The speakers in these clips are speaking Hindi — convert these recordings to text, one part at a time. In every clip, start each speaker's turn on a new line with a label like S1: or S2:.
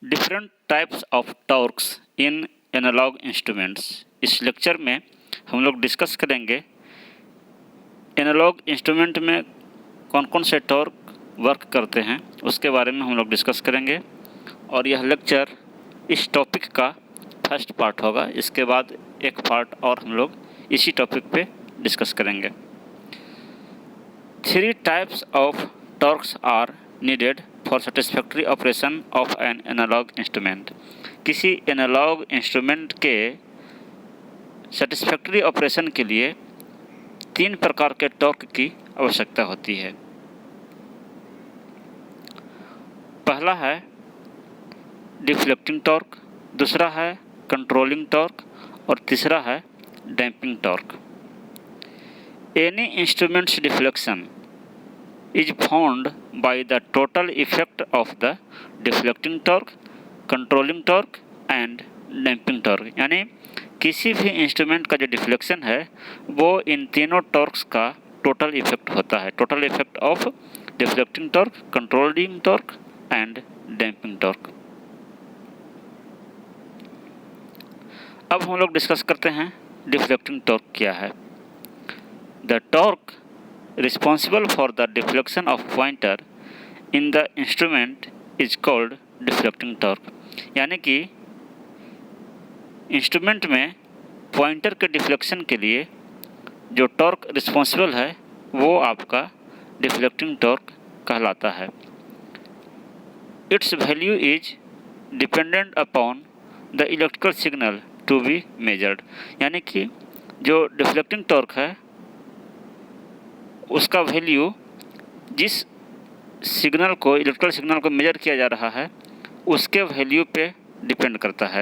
S1: Different types of torques in analog instruments. इस लेक्चर में हम लोग डिस्कस करेंगे एनालॉग इंस्ट्रूमेंट में कौन कौन से टॉर्क वर्क करते हैं, उसके बारे में हम लोग डिस्कस करेंगे। और यह लेक्चर इस टॉपिक का फर्स्ट पार्ट होगा। इसके बाद एक पार्ट और हम लोग इसी टॉपिक पे डिस्कस करेंगे। 3 types of torques are needed for satisfactory operation of an analog instrument. किसी एनालॉग इंस्ट्रूमेंट के सेटिस्फैक्ट्री ऑपरेशन के लिए 3 प्रकार के टॉर्क की आवश्यकता होती है। पहला है डिफ्लेक्टिंग टॉर्क, दूसरा है कंट्रोलिंग टॉर्क और तीसरा है damping torque. Any instruments deflection is found by the total effect of the deflecting torque, controlling torque and damping torque। यानी किसी भी इंस्ट्रूमेंट का जो डिफ्लेक्शन है वो इन तीनों टॉर्क्स का टोटल इफेक्ट होता है। Total effect of deflecting torque, controlling torque and damping torque. अब हम लोग डिस्कस करते हैं डिफ्लेक्टिंग टॉर्क क्या है। The torque responsible for the deflection of pointer in the instrument is called deflecting torque। यानी कि इंस्ट्रूमेंट में पॉइंटर के डिफ्लेक्शन के लिए जो टॉर्क रिस्पॉन्सिबल है वो आपका डिफ्लेक्टिंग टॉर्क कहलाता है। Its value is dependent upon the electrical signal to be measured. यानी कि जो डिफ्लेक्टिंग टॉर्क है उसका वैल्यू जिस सिग्नल को, इलेक्ट्रिकल सिग्नल को मेजर किया जा रहा है उसके वैल्यू पे डिपेंड करता है।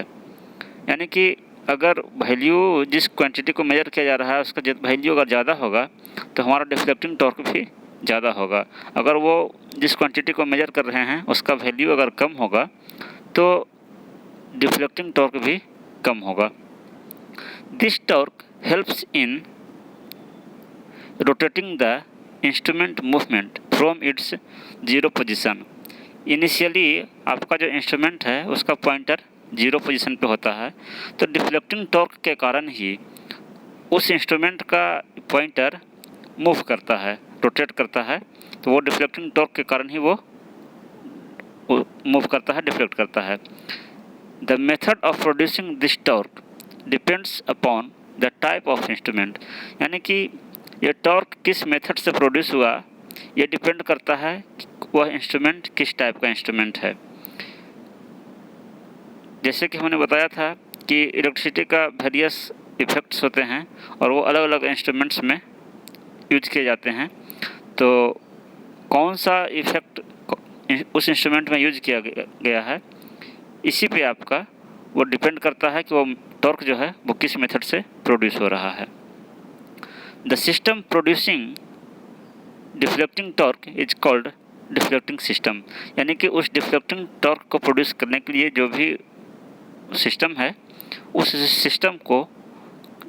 S1: यानी कि अगर वैल्यू जिस क्वांटिटी को मेजर किया जा रहा है उसका वैल्यू अगर ज़्यादा होगा तो हमारा डिफ्लेक्टिंग टॉर्क भी ज़्यादा होगा। अगर वो जिस क्वांटिटी को मेजर कर रहे हैं उसका वैल्यू अगर कम होगा तो डिफ्लेक्टिंग टॉर्क भी कम होगा। This torque helps in rotating the instrument movement from its zero position। Initially आपका जो इंस्ट्रूमेंट है उसका पॉइंटर जीरो पोजीशन पे होता है, तो डिफ्लेक्टिंग टॉर्क के कारण ही उस इंस्ट्रूमेंट का पॉइंटर मूव करता है, रोटेट करता है। तो वो डिफ्लेक्टिंग टॉर्क के कारण ही वो मूव करता है, डिफ्लेक्ट करता है। The method of producing this torque depends upon the type of instrument. यानी कि ये टॉर्क किस मेथड से प्रोड्यूस हुआ ये डिपेंड करता है वह इंस्ट्रूमेंट किस टाइप का इंस्ट्रूमेंट है। जैसे कि हमने बताया था कि इलेक्ट्रिसिटी का वेरियस इफेक्ट्स होते हैं और वो अलग अलग इंस्ट्रूमेंट्स में यूज किए जाते हैं। तो कौन सा इफेक्ट उस इंस्ट्रूमेंट में यूज किया गया है इसी पे आपका वो डिपेंड करता है कि वो टॉर्क जो है वो किस मेथड से प्रोड्यूस हो रहा है। The system producing deflecting torque is called deflecting system। यानी कि उस डिफ्लेक्टिंग टॉर्क को प्रोड्यूस करने के लिए जो भी सिस्टम है उस सिस्टम को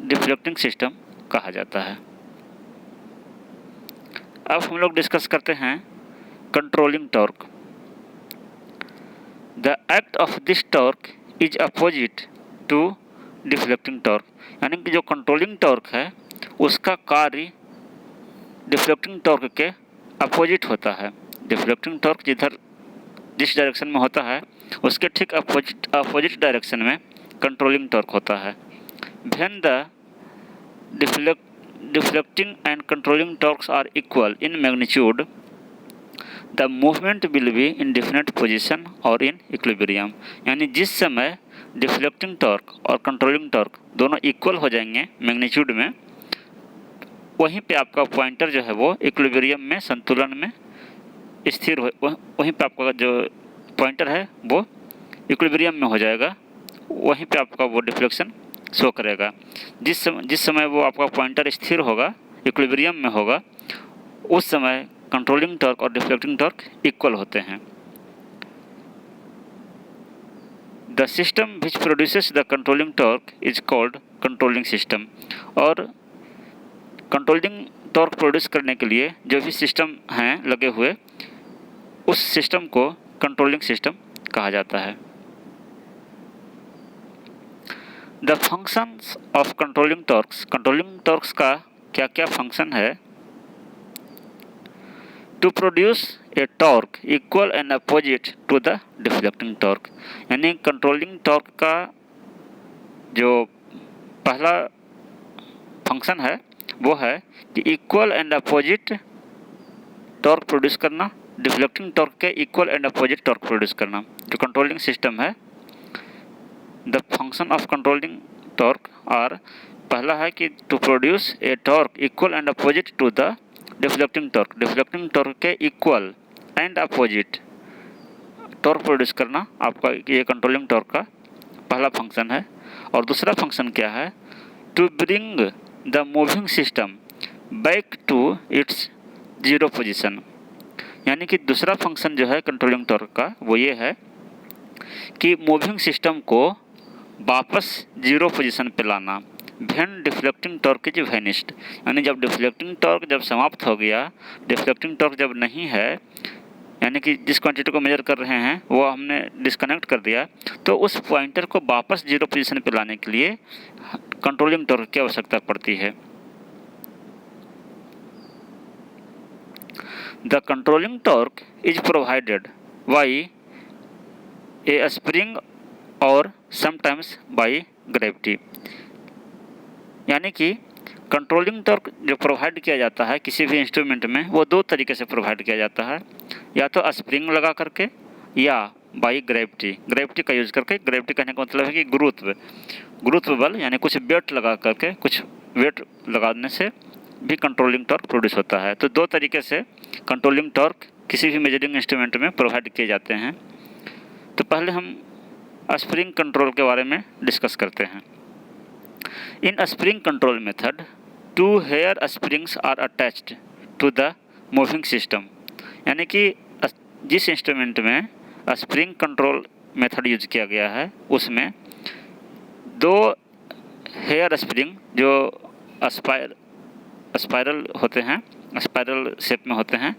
S1: डिफ्लेक्टिंग सिस्टम कहा जाता है। अब हम लोग डिस्कस करते हैं controlling torque. The act of this torque is opposite to deflecting torque. यानी कि जो कंट्रोलिंग टॉर्क है उसका कार्य डिफ्लेक्टिंग टॉर्क के अपोजिट होता है। डिफ्लेक्टिंग टॉर्क जिस डायरेक्शन में होता है उसके ठीक अपोजिट डायरेक्शन में कंट्रोलिंग टॉर्क होता है। When the deflecting and controlling torques are equal in magnitude the movement will be in definite position और इन इक्विलिब्रियम। यानी जिस समय डिफ्लेक्टिंग टॉर्क और कंट्रोलिंग टॉर्क दोनों इक्वल हो जाएंगे मैग्नीट्यूड में, वहीं पे आपका पॉइंटर जो है वो इक्विलिब्रियम में, संतुलन में स्थिर हो, वहीं पे आपका जो पॉइंटर है वो इक्विलिब्रियम में हो जाएगा। वहीं पे आपका वो डिफ्लेक्शन शो करेगा। जिस समय वो आपका पॉइंटर स्थिर होगा, इक्विलिब्रियम में होगा, उस समय कंट्रोलिंग टॉर्क और डिफ्लेक्टिंग टॉर्क इक्वल होते हैं। The system which produces the controlling torque is called controlling system. और कंट्रोलिंग टॉर्क प्रोड्यूस करने के लिए जो भी सिस्टम हैं लगे हुए उस सिस्टम को कंट्रोलिंग सिस्टम कहा जाता है। The functions of controlling torques का क्या क्या फंक्शन है? To produce a torque equal and opposite to the deflecting torque, यानी कंट्रोलिंग टॉर्क का जो पहला फंक्शन है वो है कि equal and opposite torque produce करना, डिफ्लेक्टिंग टॉर्क के equal and opposite torque produce करना। जो कंट्रोलिंग सिस्टम है, the function of controlling torque और पहला है कि to produce a torque equal and opposite to the deflecting torque के equal and opposite torque produce करना आपका ये कंट्रोलिंग टॉर्क का पहला फंक्शन है। और दूसरा फंक्शन क्या है? To bring the moving system back to its zero position, यानी कि दूसरा फंक्शन जो है कंट्रोलिंग टॉर्क का वो ये है कि मूविंग सिस्टम को वापस जीरो पोजीशन पे लाना। When deflecting torque is vanished, यानी जब डिफ्लेक्टिंग टॉर्क जब समाप्त हो गया, डिफ्लेक्टिंग टॉर्क जब नहीं है, यानी कि जिस क्वांटिटी को मेजर कर रहे हैं वो हमने डिस्कनेक्ट कर दिया, तो उस पॉइंटर को वापस जीरो पोजीशन पे लाने के लिए कंट्रोलिंग टॉर्क की आवश्यकता पड़ती है। The controlling torque is provided by A spring और समटाइम्स बाई ग्रेविटी, यानी कि कंट्रोलिंग टॉर्क जो प्रोवाइड किया जाता है किसी भी इंस्ट्रूमेंट में वो दो तरीके से प्रोवाइड किया जाता है, या तो स्प्रिंग लगा करके या बाई ग्रेविटी का यूज़ करके। ग्रेविटी कहने का मतलब है कि गुरुत्व बल, यानी कुछ वेट लगा करके, कुछ वेट लगाने से भी कंट्रोलिंग टॉर्क प्रोड्यूस होता है। तो दो तरीके से कंट्रोलिंग टॉर्क किसी भी मेजरिंग इंस्ट्रूमेंट में प्रोवाइड किए जाते हैं। तो पहले हम स्प्रिंग कंट्रोल के बारे में डिस्कस करते हैं। In spring control method, two hair springs are attached to the moving system, यानी कि जिस इंस्ट्रूमेंट में स्प्रिंग कंट्रोल मेथड यूज किया गया है उसमें दो हेयर स्प्रिंग जो स्पाइरल होते हैं, स्पाइरल शेप में होते हैं,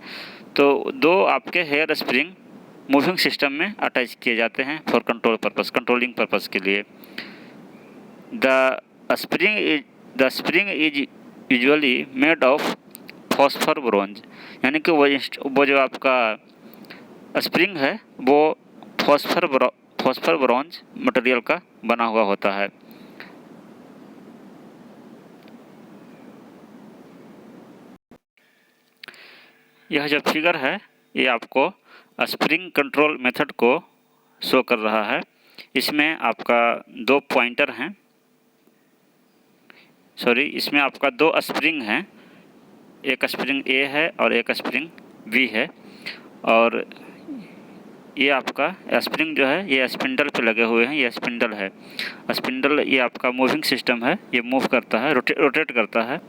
S1: तो दो आपके हेयर स्प्रिंग मूविंग सिस्टम में अटैच किए जाते हैं फॉर कंट्रोलिंग पर्पस के लिए। The spring is usually made of phosphor bronze, यानी कि वो जो आपका स्प्रिंग है वो फॉस्फर ब्रोंज मटेरियल का बना हुआ होता है। यह जो फिगर है ये आपको स्प्रिंग कंट्रोल मेथड को शो कर रहा है। इसमें आपका दो पॉइंटर हैं, इसमें आपका दो स्प्रिंग हैं, एक स्प्रिंग ए है और एक स्प्रिंग बी है। और ये आपका स्प्रिंग जो है ये स्पिंडल पे लगे हुए हैं, ये स्पिंडल है। स्पिंडल ये आपका मूविंग सिस्टम है, ये मूव करता है, रोटेट करता है,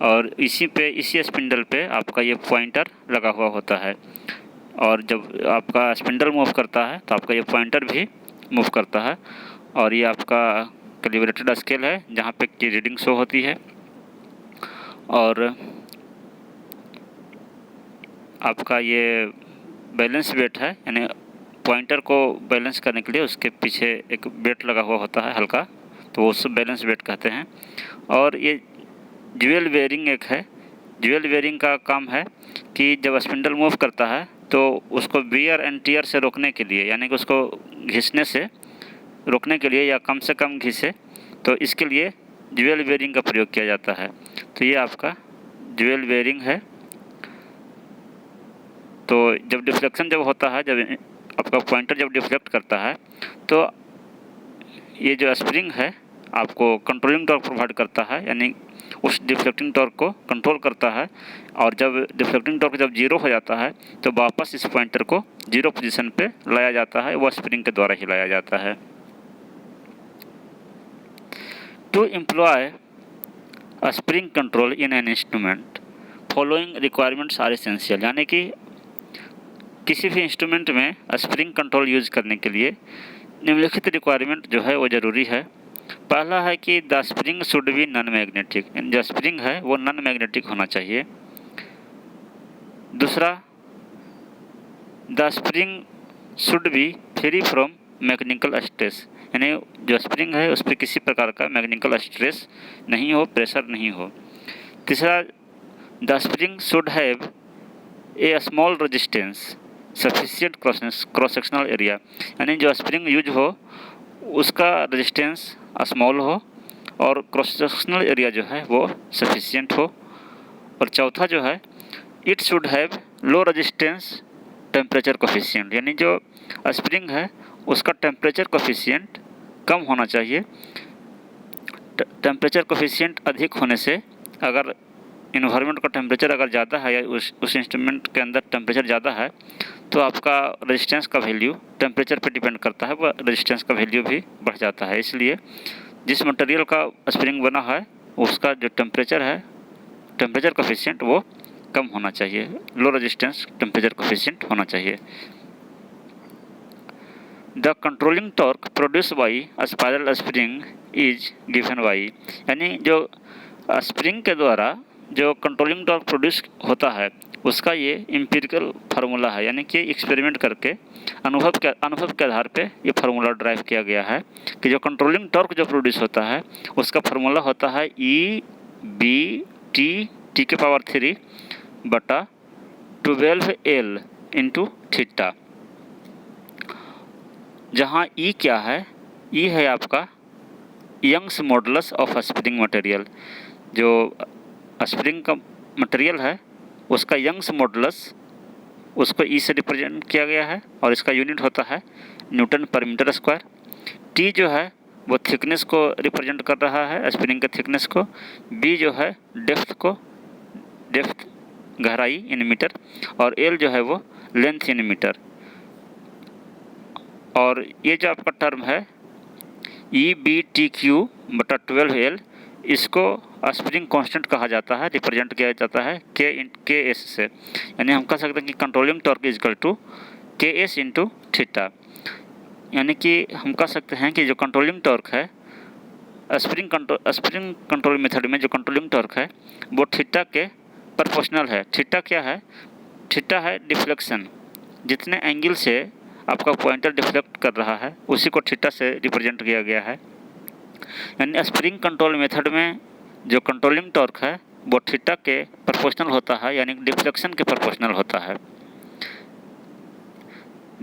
S1: और इसी स्पिंडल पे आपका ये पॉइंटर लगा हुआ होता है। और जब आपका स्पिंडल मूव करता है तो आपका ये पॉइंटर भी मूव करता है। और ये आपका कैलिब्रेटेड स्केल है जहाँ पे की रीडिंग शो होती है। और आपका ये बैलेंस वेट है, यानी पॉइंटर को बैलेंस करने के लिए उसके पीछे एक वेट लगा हुआ होता है हल्का, तो उस बैलेंस वेट कहते हैं। और ये ड्यूअल बेयरिंग एक है। ड्यूअल बेयरिंग का काम है कि जब स्पिंडल मूव करता है तो उसको वियर एंड टियर से रोकने के लिए, यानी कि उसको घिसने से रोकने के लिए या कम से कम घिसे, तो इसके लिए ड्यूअल बेयरिंग का प्रयोग किया जाता है। तो ये आपका ड्यूअल बेयरिंग है। तो जब डिफ्लेक्शन जब होता है, जब आपका पॉइंटर जब डिफ्लेक्ट करता है तो ये जो स्प्रिंग है आपको कंट्रोलिंग टॉर्क प्रोवाइड करता है, यानी उस डिफ्लेक्टिंग टॉर्क को कंट्रोल करता है। और जब डिफ्लेक्टिंग टॉर्क जब जीरो हो जाता है तो वापस इस पॉइंटर को जीरो पोजीशन पे लाया जाता है, वह स्प्रिंग के द्वारा ही लाया जाता है। To employ spring control in an instrument following requirements are essential, यानी कि किसी भी इंस्ट्रूमेंट में स्प्रिंग कंट्रोल यूज करने के लिए निम्नलिखित रिक्वायरमेंट जो है वो ज़रूरी है। पहला है कि the spring should be non magnetic, जो स्प्रिंग है वो नॉन मैग्नेटिक होना चाहिए। दूसरा, the spring should be free from mechanical stress, यानी जो स्प्रिंग है उस पर किसी प्रकार का मैकेनिकल स्ट्रेस नहीं हो, प्रेशर नहीं हो। तीसरा, the spring should have a small resistance sufficient cross sectional area, यानी जो स्प्रिंग यूज हो उसका रेजिस्टेंस स्मॉल हो और क्रॉस सेक्शनल एरिया जो है वो सफिशिएंट हो। और चौथा जो है, it should have low resistance temperature coefficient, यानी जो स्प्रिंग है उसका टेम्परेचर कोफिशिएंट कम होना चाहिए। टेम्परेचर कोफिशिएंट अधिक होने से, अगर इन्वायरमेंट का टेम्परेचर अगर ज़्यादा है या उस इंस्ट्रूमेंट के अंदर टेम्परेचर ज़्यादा है तो आपका रेजिस्टेंस का वैल्यू टेम्परेचर पे डिपेंड करता है, वह रेजिस्टेंस का वैल्यू भी बढ़ जाता है। इसलिए जिस मटेरियल का स्प्रिंग बना है उसका जो टेम्परेचर है, टेम्परेचर कोफिशिएंट वो कम होना चाहिए, लो रेजिस्टेंस टेम्परेचर कोफिशिएंट होना चाहिए। The controlling torque produce by spiral spring is given by, यानी जो स्प्रिंग के द्वारा जो कंट्रोलिंग टॉर्क प्रोड्यूस होता है उसका ये एम्पिरिकल फार्मूला है, यानी कि एक्सपेरिमेंट करके अनुभव के आधार पे ये फार्मूला ड्राइव किया गया है कि जो कंट्रोलिंग टॉर्क जो प्रोड्यूस होता है उसका फार्मूला होता है टी के पावर 3 बटा 12L इंटू थीटा, जहाँ ई क्या है, ई है आपका Young's modulus of spring material. जो स्प्रिंग का मटेरियल है उसका यंग्स मॉडुलस, उसको ई से रिप्रेजेंट किया गया है और इसका यूनिट होता है न्यूटन पर मीटर स्क्वायर। टी जो है वो थिकनेस को रिप्रेजेंट कर रहा है, स्प्रिंग के थिकनेस को। बी जो है डेप्थ गहराई इन मीटर, और एल जो है वो लेंथ इन मीटर। और ये जो आपका टर्म है EBTQ बटा 12L, इसको स्प्रिंग कांस्टेंट कहा जाता है, रिप्रेजेंट किया जाता है KS से, यानी हम कह सकते हैं कि controlling torque is equal to KS into theta. यानी कि हम कह सकते हैं कि जो कंट्रोलिंग टॉर्क है स्प्रिंग कंट्रोल मेथड में जो कंट्रोलिंग टॉर्क है वो थीटा के प्रोपोर्शनल है। थीटा क्या है? थीटा है डिफ्लेक्शन, जितने एंगल से आपका पॉइंटर डिफ्लेक्ट कर रहा है उसी को थीटा से रिप्रेजेंट किया गया है। यानी स्प्रिंग कंट्रोल मेथड में जो कंट्रोलिंग टॉर्क है वो थीटा के प्रोपोर्शनल होता है, यानी डिफ्लेक्शन के प्रोपोर्शनल होता है।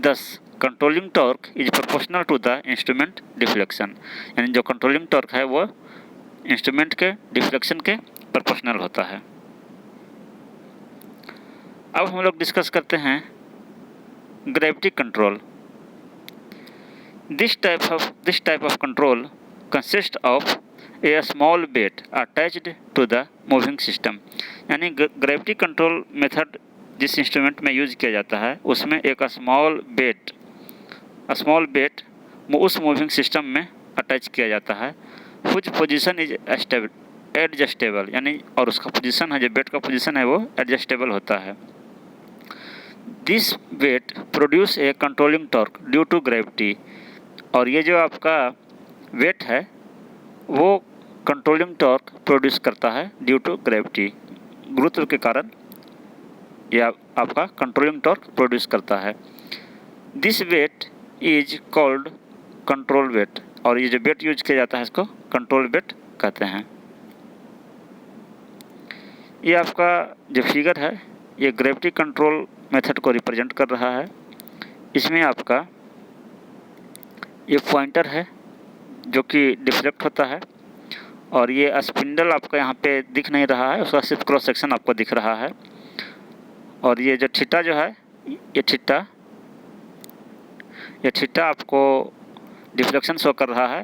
S1: Thus controlling torque is proportional to the instrument deflection, यानी जो कंट्रोलिंग टॉर्क है वो इंस्ट्रूमेंट के डिफ्लेक्शन के प्रोपोर्शनल होता है। अब हम लोग डिस्कस करते हैं gravity control. This type of control consist of a small weight attached to the moving system, यानी ग्रेविटी कंट्रोल मेथड जिस इंस्ट्रूमेंट में यूज किया जाता है उसमें एक स्मॉल वेट उस मूविंग सिस्टम में अटैच किया जाता है। व्हिच पोजीशन इज एडजस्टेबल, यानी और उसका पोजीशन है, जो वेट का पोजीशन है वो एडजस्टेबल होता है। This weight produce a controlling torque due to gravity, और ये जो आपका वेट है वो कंट्रोलिंग टॉर्क प्रोड्यूस करता है ड्यू टू ग्रेविटी, गुरुत्व के कारण यह आपका कंट्रोलिंग टॉर्क प्रोड्यूस करता है। This weight is called control weight, और ये जो वेट यूज किया जाता है इसको कंट्रोल वेट कहते हैं। ये आपका जो फिगर है ये ग्रेविटी कंट्रोल मेथड को रिप्रेजेंट कर रहा है। इसमें आपका ये पॉइंटर है जो कि डिफ्लेक्ट होता है, और ये स्पिंडल आपका यहाँ पे दिख नहीं रहा है, उसका सिर्फ क्रॉस सेक्शन आपको दिख रहा है। और ये जो थीटा जो है ये थीटा आपको डिफ्लेक्शन शो कर रहा है,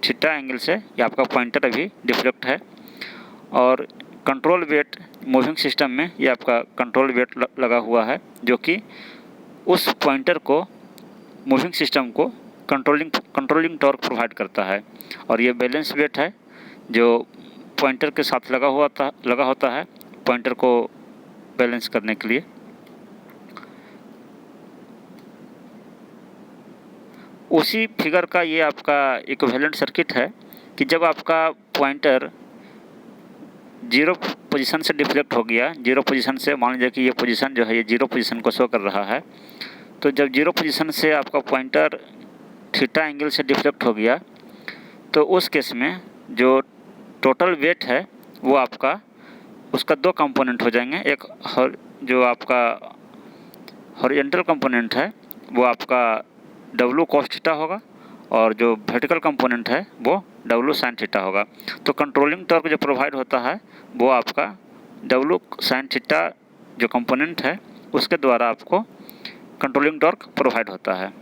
S1: थीटा एंगल से ये आपका पॉइंटर अभी डिफ्लेक्ट है। और कंट्रोल वेट मूविंग सिस्टम में ये आपका कंट्रोल वेट लगा हुआ है जो कि उस पॉइंटर को मूविंग सिस्टम को कंट्रोलिंग टॉर्क प्रोवाइड करता है। और ये बैलेंस वेट है जो पॉइंटर के साथ लगा होता है पॉइंटर को बैलेंस करने के लिए। उसी फिगर का ये आपका इक्विवेलेंट सर्किट है कि जब आपका पॉइंटर जीरो पोजीशन से डिफ्लेक्ट हो गया, जीरो पोजीशन से मान लीजिए कि ये पोजीशन जो है ये जीरो पोजीशन को शो कर रहा है, तो जब जीरो पोजीशन से आपका पॉइंटर थीटा एंगल से डिफ्लेक्ट हो गया तो उस केस में जो टोटल वेट है वो आपका उसका दो कंपोनेंट हो जाएंगे। एक जो आपका हॉरिजॉन्टल कंपोनेंट है वो आपका W cos थीटा होगा और जो वर्टिकल कंपोनेंट है वो W sin थीटा होगा। तो कंट्रोलिंग टॉर्क जो प्रोवाइड होता है वो आपका W sin थीटा जो कंपोनेंट है उसके द्वारा आपको कंट्रोलिंग टॉर्क प्रोवाइड होता है।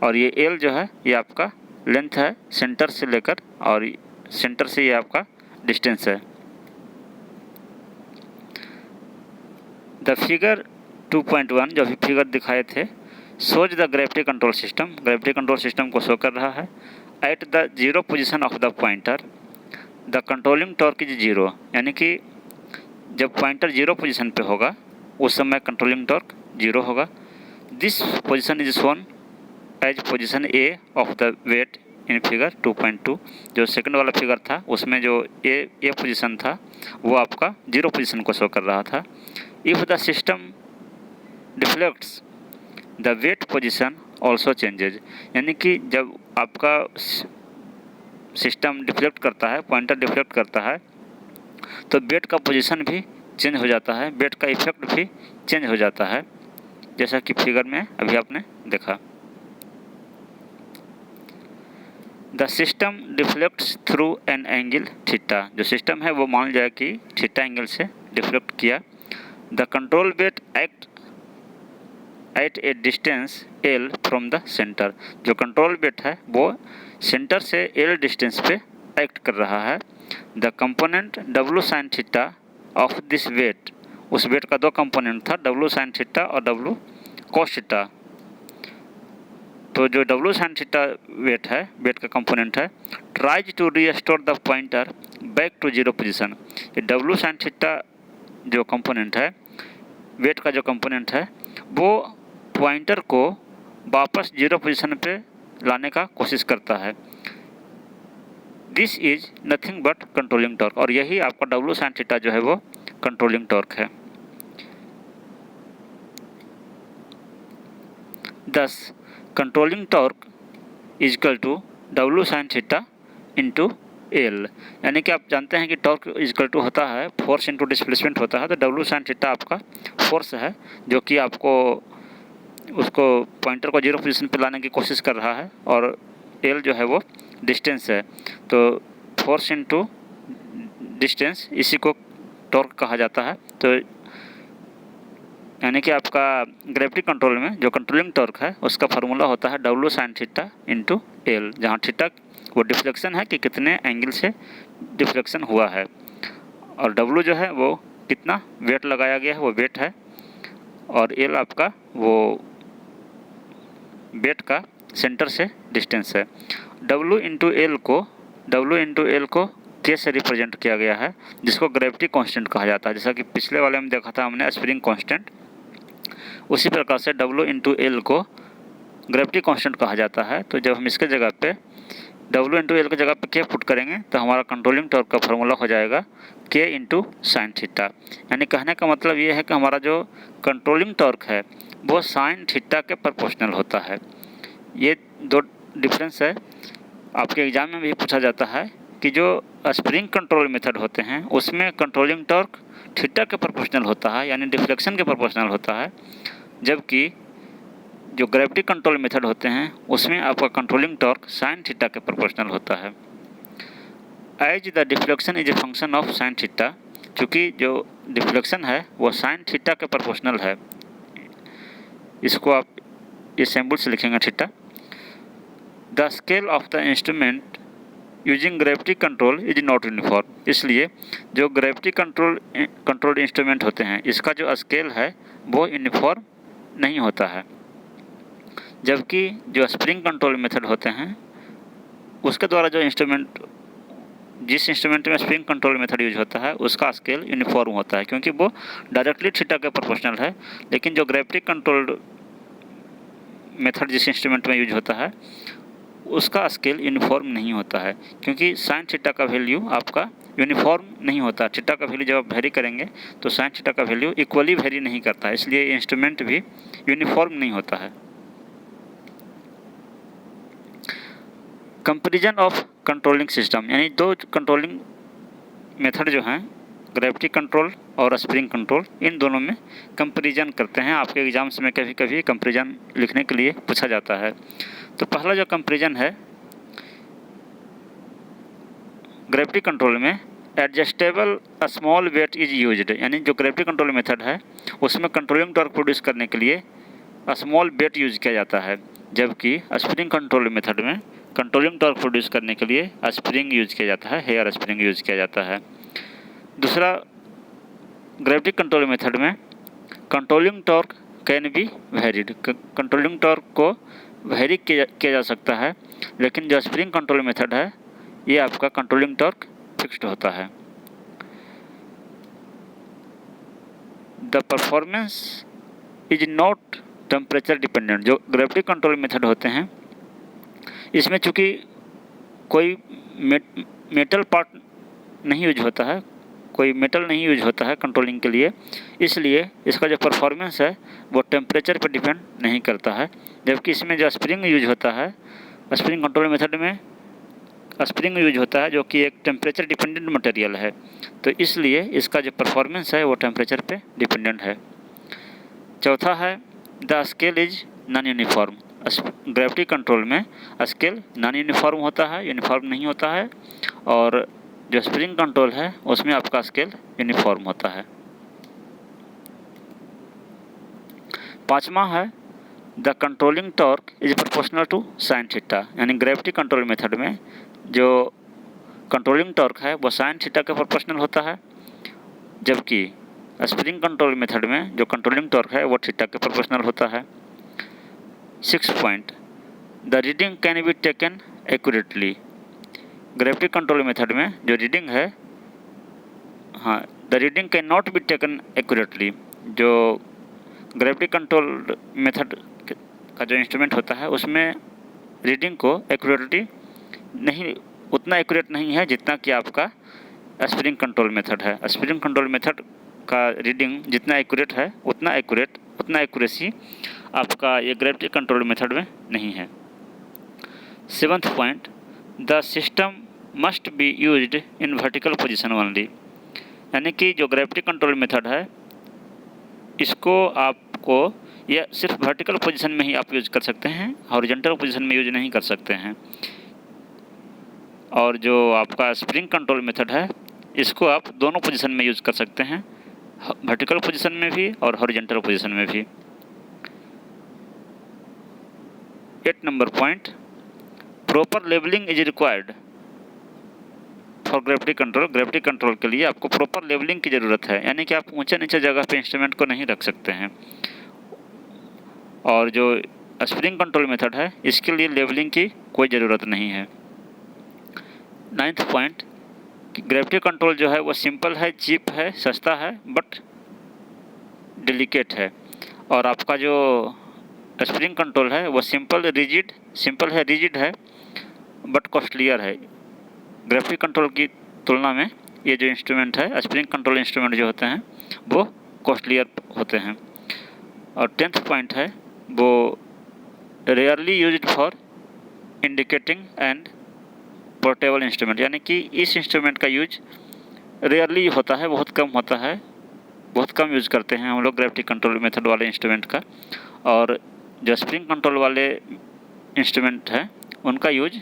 S1: और ये L जो है ये आपका लेंथ है सेंटर से लेकर, और सेंटर से ये आपका डिस्टेंस है। द फिगर 2.1 जो अभी फिगर दिखाए थे shows the gravity control system, gravity control system को शो कर रहा है। At the zero position of the pointer the controlling torque is zero, यानी कि जब पॉइंटर जीरो पोजीशन पे होगा उस समय कंट्रोलिंग टॉर्क जीरो होगा। This position is shown as position A of the weight in figure 2.2। जो सेकंड वाला फिगर था उसमें जो ए पोजीशन था वो आपका जीरो पोजीशन को शो कर रहा था। If the system deflects the weight position also changes, यानी कि जब आपका सिस्टम डिफ्लेक्ट करता है, पॉइंटर डिफ्लेक्ट करता है तो वेट का पोजीशन भी चेंज हो जाता है, वेट का इफेक्ट भी चेंज हो जाता है, जैसा कि फिगर में अभी आपने देखा। The system deflects through an angle theta, जो सिस्टम है वो मान लिया कि थीटा एंगल से डिफ्लेक्ट किया। The control weight act at A distance L from the centre, जो कंट्रोल वेट है वो सेंटर से L डिस्टेंस पे एक्ट कर रहा है। The component W sin theta of this weight, उस वेट का दो कंपोनेंट था W sin थीटा और W cos थीटा। तो जो W sin थीटा वेट है, वेट का कंपोनेंट है, tries to restore the pointer back to zero position. ये W sin थीटा जो कंपोनेंट है, वेट का जो कंपोनेंट है, वो पॉइंटर को वापस जीरो पोजीशन पे लाने का कोशिश करता है। This is nothing but controlling torque, और यही आपका W sin थीटा जो है वो कंट्रोलिंग टॉर्क है। Thus controlling torque is equal to W sin theta into L, यानी कि आप जानते हैं कि टॉर्क इक्वल टू होता है फोर्स इंटू डिस्प्लेसमेंट होता है। तो W sin थीटा आपका फोर्स है जो कि आपको उसको पॉइंटर को जीरो पोजीशन पे लाने की कोशिश कर रहा है, और L जो है वो डिस्टेंस है। तो फोर्स इंटू डिस्टेंस इसी को टॉर्क कहा जाता है। तो यानी कि आपका ग्रेविटी कंट्रोल में जो कंट्रोलिंग टॉर्क है उसका फार्मूला होता है W sin theta into L, जहाँ थीटा वो डिफ्लेक्शन है कि कितने एंगल से डिफ्लेक्शन हुआ है, और W जो है वो कितना वेट लगाया गया है वो वेट है, और L आपका वो वेट का सेंटर से डिस्टेंस है। W इंटू L को K से रिप्रेजेंट किया गया है, जिसको ग्रेविटी कांस्टेंट कहा जाता है। जैसा कि पिछले वाले में देखा था हमने स्प्रिंग कांस्टेंट, उसी प्रकार से W इंटू L को ग्रेविटी कांस्टेंट कहा जाता है। तो जब हम इसके जगह पे W इंटू L की जगह पे K पुट करेंगे तो हमारा कंट्रोलिंग टॉर्क का फार्मूला हो जाएगा K इंटू साइन थीटा। यानी कहने का मतलब ये है कि हमारा जो कंट्रोलिंग टॉर्क है वो साइन थीटा के प्रोपोर्शनल होता है। ये दो डिफरेंस है। आपके एग्जाम में भी पूछा जाता है कि जो स्प्रिंग कंट्रोल मेथड होते हैं उसमें कंट्रोलिंग टॉर्क थीटा के प्रोपोर्शनल होता है, यानी डिफ्लेक्शन के प्रोपोर्शनल होता है, जबकि जो ग्रेविटी कंट्रोल मेथड होते हैं उसमें आपका कंट्रोलिंग टॉर्क साइन थीटा के प्रोपोर्शनल होता है। As the deflection is a function of sine theta, चूँकि जो डिफ्लेक्शन है वो साइन थीटा के प्रोपोर्शनल है, इसको आप इस सिंबल से लिखेंगे theta. The scale of the instrument using gravity control is not uniform, इसलिए जो ग्रेविटी कंट्रोल्ड इंस्ट्रूमेंट होते हैं इसका जो स्केल है वो यूनिफॉर्म नहीं होता है, जबकि जो स्प्रिंग कंट्रोल मेथड होते हैं उसके द्वारा जो जिस इंस्ट्रूमेंट में स्प्रिंग कंट्रोल मेथड यूज होता है उसका स्केल यूनिफॉर्म होता है, क्योंकि वो डायरेक्टली थीटा के प्रोपोर्शनल है। लेकिन जो ग्रेविटी कंट्रोल्ड मेथड जिस इंस्ट्रूमेंट में यूज होता है उसका स्केल यूनिफॉर्म नहीं होता है, क्योंकि साइन थीटा का वैल्यू आपका यूनिफॉर्म नहीं होता। थीटा का वैल्यू जब आप वेरी करेंगे तो साइन थीटा का वैल्यू इक्वली वेरी नहीं करता है, इसलिए इंस्ट्रूमेंट भी यूनिफॉर्म नहीं होता है। कंपैरिजन ऑफ कंट्रोलिंग सिस्टम, यानी दो कंट्रोलिंग मेथड जो हैं, ग्रेविटी कंट्रोल और स्प्रिंग कंट्रोल, इन दोनों में कंपैरिजन करते हैं। आपके एग्जाम्स में कभी कभी कंपैरिजन लिखने के लिए पूछा जाता है। तो पहला जो कंपैरिजन है ग्रेविटी कंट्रोल में, adjustable small weight is used, यानी जो ग्रेविटी कंट्रोल मेथड है उसमें कंट्रोलिंग टॉर्क प्रोड्यूस करने के लिए स्मॉल वेट यूज किया जाता है, जबकि स्प्रिंग कंट्रोल मेथड में कंट्रोलिंग टॉर्क प्रोड्यूस करने के लिए स्प्रिंग यूज किया जाता है, हेयर स्प्रिंग यूज किया जाता है। दूसरा, ग्रेविटी कंट्रोल मेथड में controlling torque can be varied, controlling torque को वेरी किया जा सकता है, लेकिन जो स्प्रिंग कंट्रोल मेथड है ये आपका कंट्रोलिंग टॉर्क फिक्स्ड होता है। The performance is not temperature dependent, जो ग्रेविटी कंट्रोल मेथड होते हैं इसमें चूँकि कोई मेटल पार्ट नहीं यूज होता है, कोई मेटल नहीं यूज होता है कंट्रोलिंग के लिए, इसलिए इसका जो परफॉर्मेंस है वो टेम्परेचर पर डिपेंड नहीं करता है। जबकि इसमें जो स्प्रिंग यूज होता है, स्प्रिंग कंट्रोल मेथड में स्प्रिंग यूज होता है जो कि एक टेम्परेचर डिपेंडेंट मटेरियल है, तो इसलिए इसका जो परफॉर्मेंस है वो टेम्परेचर पे डिपेंडेंट है। चौथा है the scale is non uniform, gravity control में स्केल नॉन यूनिफॉर्म होता है, यूनिफॉर्म नहीं होता है, और जो स्प्रिंग कंट्रोल है उसमें आपका स्केल यूनिफॉर्म होता है। पाँचवा है the controlling torque is proportional to sine theta, यानी ग्रेविटी कंट्रोल मेथड में जो कंट्रोलिंग टॉर्क है वो साइन थीटा के प्रोपोर्शनल होता है, जबकि स्प्रिंग कंट्रोल मेथड में जो कंट्रोलिंग टॉर्क है वो थीटा के प्रोपोर्शनल होता है। 6 point, the reading can be taken accurately, gravity control method में जो रीडिंग है, हाँ, the reading can not be taken accurately, जो ग्रेविटी कंट्रोल मेथड का जो इंस्ट्रूमेंट होता है उसमें रीडिंग को एक्यूरेटली नहीं, उतना एक्यूरेट नहीं है जितना कि आपका स्प्रिंग कंट्रोल मेथड है। स्प्रिंग कंट्रोल मेथड का रीडिंग जितना एक्यूरेट है उतना एक्यूरेसी आपका ये ग्रेविटी कंट्रोल मेथड में नहीं है। 7th point, the system must be used in vertical position only, यानी कि जो ग्रेविटी कंट्रोल मेथड है इसको आपको यह सिर्फ वर्टिकल पोजीशन में ही आप यूज कर सकते हैं, हॉरिजॉन्टल पोजीशन में यूज नहीं कर सकते हैं। और जो आपका स्प्रिंग कंट्रोल मेथड है इसको आप दोनों पोजीशन में यूज कर सकते हैं, वर्टिकल पोजीशन में भी और हॉरिजॉन्टल पोजीशन में भी। 8 number point, proper levelling is required for gravity control, gravity control के लिए आपको प्रॉपर लेवलिंग की ज़रूरत है, यानी कि आप ऊंचे नीचे जगह पे इंस्ट्रूमेंट को नहीं रख सकते हैं। और जो स्प्रिंग कंट्रोल मेथड है इसके लिए लेवलिंग की कोई ज़रूरत नहीं है। 9th पॉइंट, ग्रेविटी कंट्रोल जो है वो सिंपल है, चीप है, सस्ता है, बट डेलिकेट है। और आपका जो स्प्रिंग कंट्रोल है वो सिंपल है, रिजिड है, बट कॉस्टलियर है। ग्रेविटी कंट्रोल की तुलना में ये जो इंस्ट्रूमेंट है, स्प्रिंग कंट्रोल इंस्ट्रूमेंट जो होते हैं वो कॉस्टलियर होते हैं। और 10th पॉइंट है वो rarely used for indicating and portable instrument, यानी कि इस इंस्ट्रूमेंट का यूज रेयरली होता है, बहुत कम होता है, बहुत कम यूज़ करते हैं हम लोग ग्रेविटी कंट्रोल मेथड वाले इंस्ट्रूमेंट का। और जो स्प्रिंग कंट्रोल वाले इंस्ट्रूमेंट हैं उनका यूज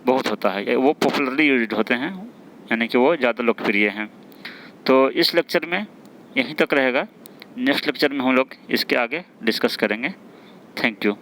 S1: बहुत होता है, वो पॉपुलरली यूज्ड होते हैं, यानी कि वो ज़्यादा लोकप्रिय हैं। तो इस लेक्चर में यहीं तक रहेगा, नेक्स्ट लेक्चर में हम लोग इसके आगे डिस्कस करेंगे। Thank you.